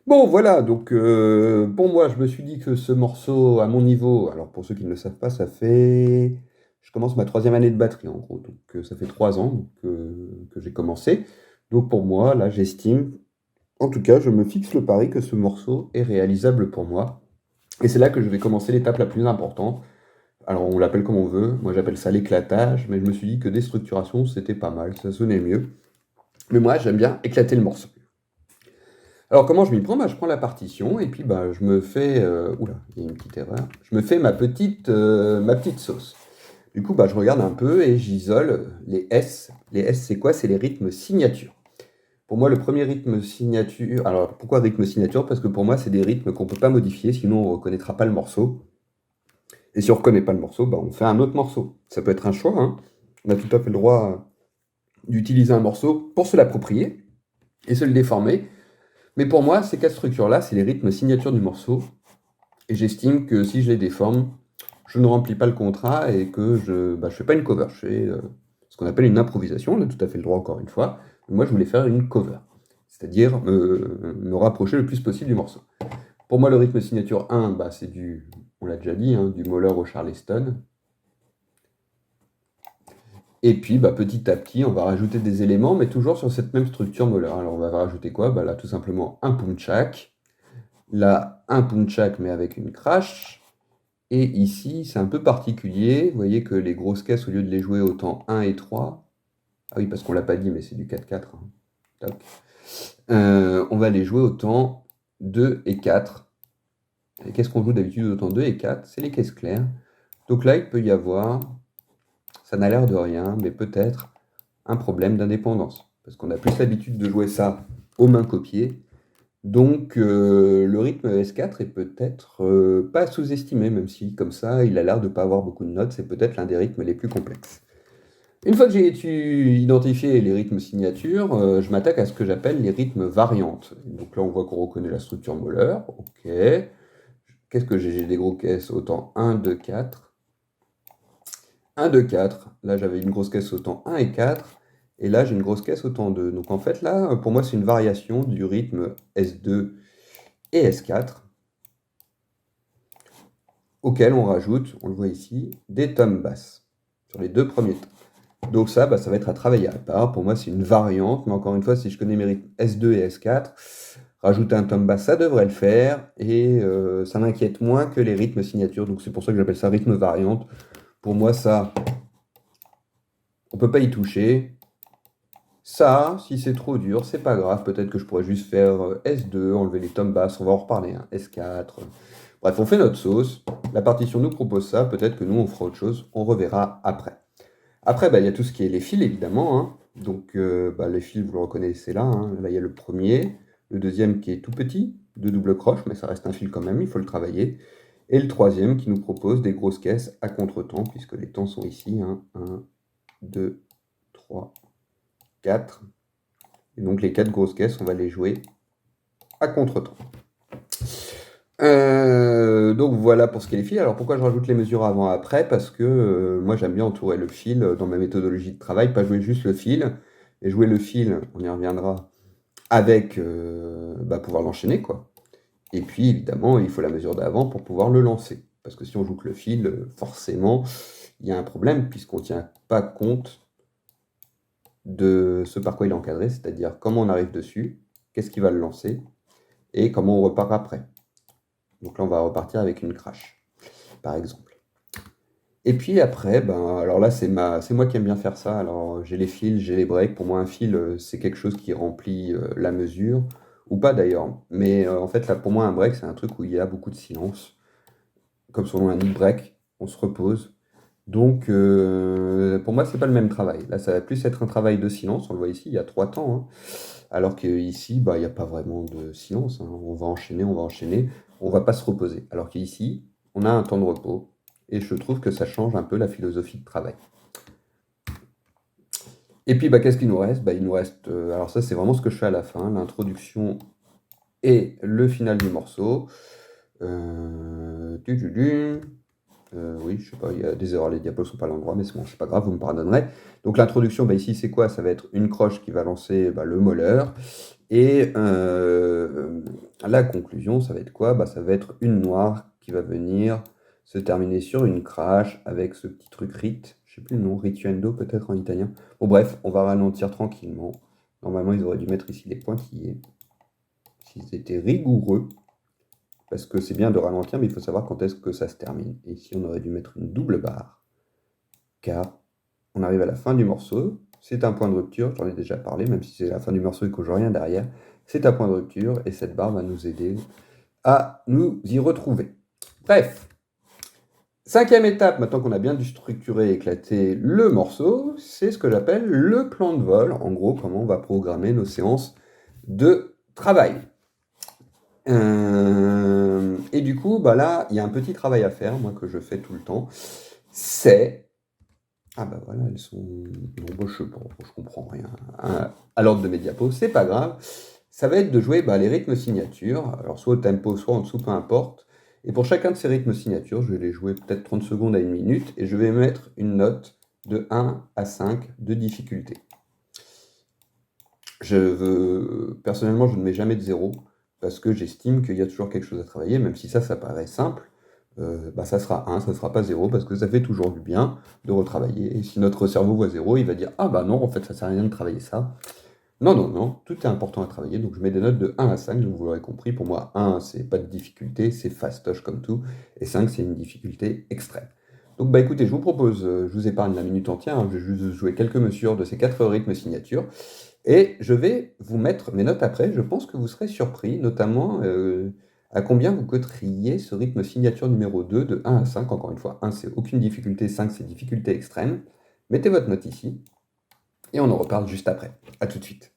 Bon, voilà, donc pour moi, je me suis dit que ce morceau, à mon niveau, alors pour ceux qui ne le savent pas, ça fait... Je commence ma troisième année de batterie, en gros, donc ça fait 3 ans que j'ai commencé. Donc pour moi, là, j'estime, en tout cas, je me fixe le pari que ce morceau est réalisable pour moi. Et c'est là que je vais commencer l'étape la plus importante. Alors on l'appelle comme on veut, moi j'appelle ça l'éclatage, mais je me suis dit que déstructuration, c'était pas mal, ça sonnait mieux. Mais moi, j'aime bien éclater le morceau. Alors comment je m'y prends? Bah, je prends la partition et puis bah, je me fais... oula, il y a une petite erreur. Je me fais ma petite sauce. Du coup, bah, je regarde un peu et j'isole les S. Les S, c'est quoi? C'est les rythmes signature. Pour moi, le premier rythme signature... Alors, pourquoi rythme signature? Parce que pour moi, c'est des rythmes qu'on ne peut pas modifier, sinon on ne reconnaîtra pas le morceau. Et si on ne reconnaît pas le morceau, bah, on fait un autre morceau. Ça peut être un choix, hein. On a tout à fait le droit d'utiliser un morceau pour se l'approprier et se le déformer. Mais pour moi, ces 4 structures-là, c'est les rythmes signature du morceau. Et j'estime que si je les déforme, je ne remplis pas le contrat et que je fais pas une cover. Je fais ce qu'on appelle une improvisation. On a tout à fait le droit, encore une fois. Mais moi, je voulais faire une cover. C'est-à-dire me rapprocher le plus possible du morceau. Pour moi, le rythme signature 1, bah, c'est du, on l'a déjà dit, hein, du Mahler au Charleston. Et puis, bah, petit à petit, on va rajouter des éléments, mais toujours sur cette même structure Mahler. Alors, on va rajouter quoi? Bah, là, tout simplement un punchak. Là, un punchak, mais avec une crash. Et ici, c'est un peu particulier. Vous voyez que les grosses caisses, au lieu de les jouer au temps 1 et 3, ah oui, parce qu'on l'a pas dit, mais c'est du 4-4, hein. Toc. On va les jouer au temps 2 et 4. Et qu'est-ce qu'on joue d'habitude au temps 2 et 4? C'est les caisses claires. Donc là, il peut y avoir, ça n'a l'air de rien, mais peut-être un problème d'indépendance. Parce qu'on a plus l'habitude de jouer ça aux mains copiées. Donc le rythme S4 est peut-être pas sous-estimé, même si comme ça il a l'air de pas avoir beaucoup de notes, c'est peut-être l'un des rythmes les plus complexes. Une fois que j'ai identifié les rythmes signatures, je m'attaque à ce que j'appelle les rythmes variantes. Donc là on voit qu'on reconnaît la structure Mahler, ok. Qu'est-ce que j'ai? J'ai des gros caisses autant 1, 2, 4. 1, 2, 4. Là j'avais une grosse caisse autant 1 et 4. Et là j'ai une grosse caisse autant 2. Donc en fait là, pour moi c'est une variation du rythme S2 et S4, auquel on rajoute, on le voit ici, des tomes basses sur les deux premiers temps. Donc ça, bah, ça va être à travailler à part. Pour moi, c'est une variante, mais encore une fois, si je connais mes rythmes S2 et S4, rajouter un tome basse, ça devrait le faire, et ça m'inquiète moins que les rythmes signatures. Donc c'est pour ça que j'appelle ça rythme variante. Pour moi, ça, on peut pas y toucher. Ça, si c'est trop dur, c'est pas grave. Peut-être que je pourrais juste faire S2, enlever les tomes basses, on va en reparler, hein, S4. Bref, on fait notre sauce. La partition nous propose ça. Peut-être que nous, on fera autre chose. On reverra après. Après, bah, il y a tout ce qui est les fils, évidemment, hein. Donc, bah, les fils, vous le reconnaissez là, hein. Là, il y a le premier. Le deuxième qui est tout petit, de double croche, mais ça reste un fil quand même, il faut le travailler. Et le troisième qui nous propose des grosses caisses à contre-temps, puisque les temps sont ici, hein. 1, 2, 3, 4. Et donc, les 4 grosses caisses, on va les jouer à contre-temps. Donc voilà pour ce qui est les fils. Alors pourquoi je rajoute les mesures avant après? Parce que moi j'aime bien entourer le fil dans ma méthodologie de travail, pas jouer juste le fil. Et jouer le fil, on y reviendra, avec bah, pouvoir l'enchaîner, quoi. Et puis évidemment, il faut la mesure d'avant pour pouvoir le lancer. Parce que si on joue que le fil, forcément, il y a un problème puisqu'on ne tient pas compte de ce par quoi il est encadré, c'est-à-dire comment on arrive dessus, qu'est-ce qui va le lancer, et comment on repart après. Donc là, on va repartir avec une crash, par exemple. Et puis après, ben, alors là, c'est moi qui aime bien faire ça. Alors, j'ai les fils, j'ai les breaks. Pour moi, un fil, c'est quelque chose qui remplit la mesure, ou pas d'ailleurs. Mais en fait, là, pour moi, un break, c'est un truc où il y a beaucoup de silence. Comme son nom l'indique, break, on se repose. Donc, pour moi, c'est pas le même travail. Là, ça va plus être un travail de silence. On le voit ici, il y a 3 temps, hein. Alors qu'ici, bah, il n'y a pas vraiment de silence, hein. On va enchaîner, on va enchaîner. On va pas se reposer. Alors qu'ici, on a un temps de repos. Et je trouve que ça change un peu la philosophie de travail. Et puis, bah, qu'est-ce qu'il nous reste? Bah, il nous reste. Alors, ça, c'est vraiment ce que je fais à la fin, l'introduction et le final du morceau. Tu, tu, tu. Oui, je sais pas, il y a des erreurs, les diapos sont pas à l'endroit, mais c'est bon, c'est pas grave, vous me pardonnerez. Donc l'introduction, bah, ici, c'est quoi? Ça va être une croche qui va lancer bah, le molleur. Et la conclusion, ça va être quoi? Bah, ça va être une noire qui va venir se terminer sur une crash avec ce petit truc rit. Je sais plus le nom, rituendo peut-être en italien. Bon bref, on va ralentir tranquillement. Normalement, ils auraient dû mettre ici les pointillés. S'ils étaient rigoureux. Parce que c'est bien de ralentir, mais il faut savoir quand est-ce que ça se termine. Et ici, on aurait dû mettre une double barre. Car on arrive à la fin du morceau. C'est un point de rupture, j'en ai déjà parlé, même si c'est la fin du morceau et que je rien derrière. C'est un point de rupture et cette barre va nous aider à nous y retrouver. Bref, cinquième étape, maintenant qu'on a bien dû structurer et éclater le morceau, c'est ce que j'appelle le plan de vol. En gros, comment on va programmer nos séances de travail. Et du coup, bah là, il y a un petit travail à faire, moi, que je fais tout le temps. C'est... Ah bah voilà, elles sont... Non, bah, je comprends rien. À l'ordre de mes diapos, c'est pas grave. Ça va être de jouer bah, les rythmes signatures, alors soit au tempo, soit en dessous, peu importe. Et pour chacun de ces rythmes signatures, je vais les jouer peut-être 30 secondes à 1 minute, et je vais mettre une note de 1 à 5 de difficulté. Personnellement, je ne mets jamais de 0, parce que j'estime qu'il y a toujours quelque chose à travailler, même si ça paraît simple. Bah ça sera 1, ça ne sera pas 0, parce que ça fait toujours du bien de retravailler. Et si notre cerveau voit 0, il va dire ah bah non, en fait ça sert à rien de travailler ça. Non, non, non, tout est important à travailler, donc je mets des notes de 1 à 5, donc vous l'aurez compris, pour moi 1 c'est pas de difficulté, c'est fastoche comme tout, et 5 c'est une difficulté extrême. Donc bah écoutez, je vous propose, je vous épargne la minute entière, hein, je vais juste jouer quelques mesures de ces 4 rythmes signatures, et je vais vous mettre mes notes après, je pense que vous serez surpris, notamment à combien vous coteriez ce rythme signature numéro 2 de 1 à 5, encore une fois, 1 c'est aucune difficulté, 5 c'est difficulté extrême. Mettez votre note ici, et on en reparle juste après. A tout de suite.